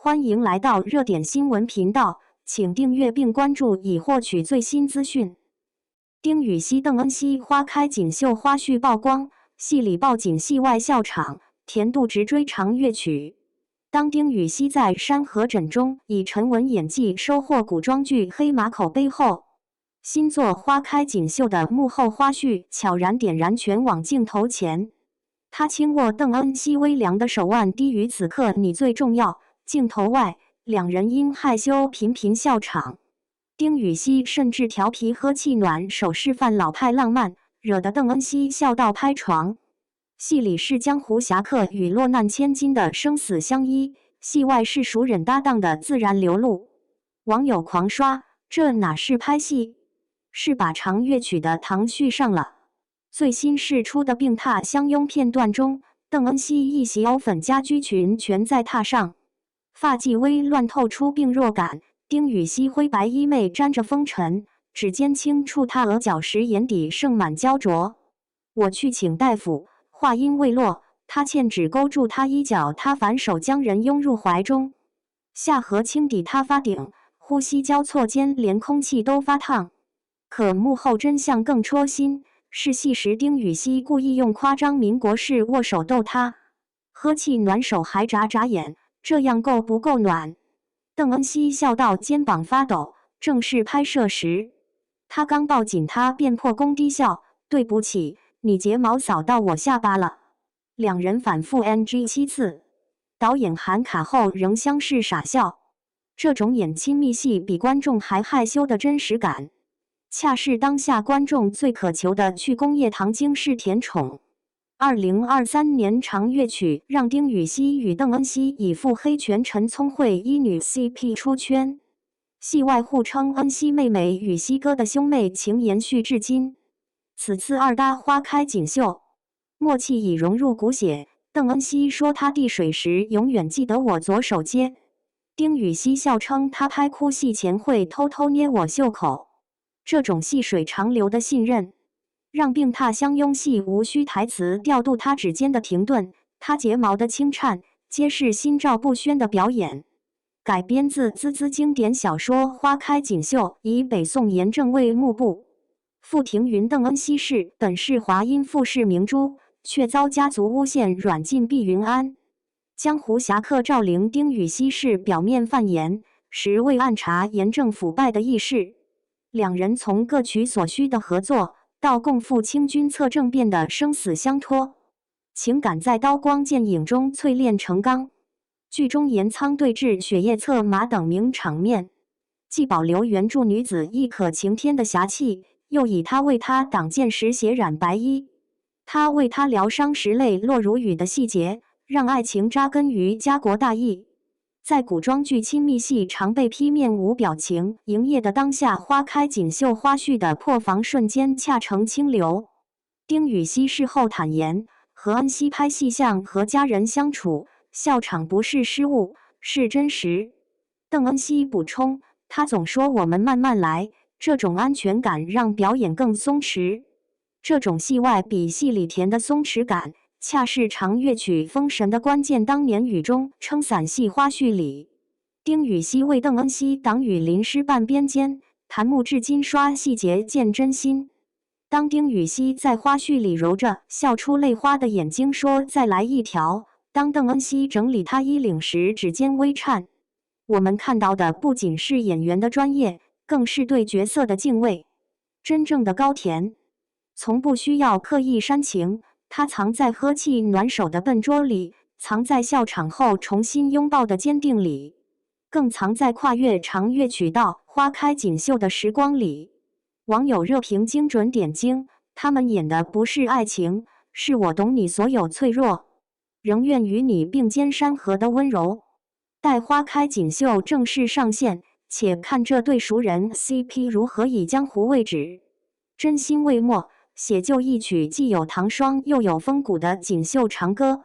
欢迎来到热点新闻频道，请订阅并关注以获取最新资讯。丁禹兮、邓恩熙花开锦绣花絮曝光，戏里抱紧戏外笑场，甜度直追长乐曲。当丁禹兮在《山河枕》中以沉稳演技收获古装剧黑马口碑后，新作《花开锦绣》的幕后花絮悄然点燃全网镜头前。他轻握邓恩熙微凉的手腕，低语此刻你最重要。镜头外，两人因害羞频频笑场。丁禹兮甚至调皮喝气暖手示范老派浪漫，惹得邓恩熙笑到拍床。戏里是江湖侠客与落难千金的生死相依，戏外是熟人搭档的自然流露。网友狂刷，这哪是拍戏，是把长乐曲的糖续上了。最新释出的病榻相拥片段中，邓恩熙一袭欧粉家居裙全在榻上，发髻微乱透出病弱感。丁禹兮灰白衣袂沾着风尘，指尖轻触她额角时眼底盛满焦灼。我去请大夫。话音未落，他欠指勾住她衣角，他反手将人拥入怀中，下颌轻抵他发顶，呼吸交错间连空气都发烫。可幕后真相更戳心，是戏时丁禹兮故意用夸张民国式握手逗他，喝气暖手还眨眨眼，这样够不够暖？邓恩熙笑到肩膀发抖。正式拍摄时，他刚抱紧她便破功低笑，对不起，你睫毛扫到我下巴了。两人反复 NG 7次，导演喊卡后仍相视傻笑。这种演亲密戏比观众还害羞的真实感，恰是当下观众最渴求的去工业糖精式甜宠。2023年长乐曲让丁禹兮与邓恩熙以腹黑权陈聪慧医女 CP 出圈，戏外互称恩熙妹妹与熙哥的兄妹情延续至今。此次二搭花开锦绣，默契已融入骨血。邓恩熙说他递水时永远记得我左手接，丁禹兮笑称他拍哭戏前会偷偷捏我袖口。这种细水长流的信任，让病榻相拥戏无需台词调度他指尖的停顿，他睫毛的轻颤，皆是心照不宣的表演。改编自孜孜经典小说《花开锦绣》，以北宋颜正为幕布。傅庭云、邓恩熙氏本是华阴傅氏明珠，却遭家族诬陷软禁碧云庵。江湖侠客赵灵、丁禹兮是表面犯颜，实未暗查严正腐败的轶事。两人从各取所需的合作，到共赴清君侧政变的生死相托，情感在刀光剑影中淬炼成钢。剧中盐仓对峙、雪夜策马等名场面，既保留原著女子亦可晴天的侠气，又以她为他挡剑时血染白衣，他为他疗伤时泪落如雨的细节，让爱情扎根于家国大义。在古装剧亲密戏常被批面无表情，营业的当下，花开锦绣花絮的破防瞬间恰成清流。丁禹兮事后坦言，和恩熙拍戏像和家人相处，笑场不是失误，是真实。邓恩熙补充，他总说我们慢慢来，这种安全感让表演更松弛。这种戏外比戏里甜的松弛感，恰是长乐曲封神的关键。当年雨中撑伞戏花絮里，丁禹兮为邓恩熙挡雨淋湿半边肩，弹幕至今刷细节见真心。当丁禹兮在花絮里揉着笑出泪花的眼睛说再来一条，当邓恩熙整理他衣领时指尖微颤，我们看到的不仅是演员的专业，更是对角色的敬畏。真正的高甜，从不需要刻意煽情，它藏在喝气暖手的笨拙里，藏在笑场后重新拥抱的坚定里，更藏在跨越长乐曲到花开锦绣的时光里。网友热评精准点睛，他们演的不是爱情，是我懂你所有脆弱，仍愿与你并肩山河的温柔。待花开锦绣正式上线，且看这对熟人 CP 如何以江湖为纸，真心为墨，写就一曲既有糖霜又有风骨的锦绣长歌。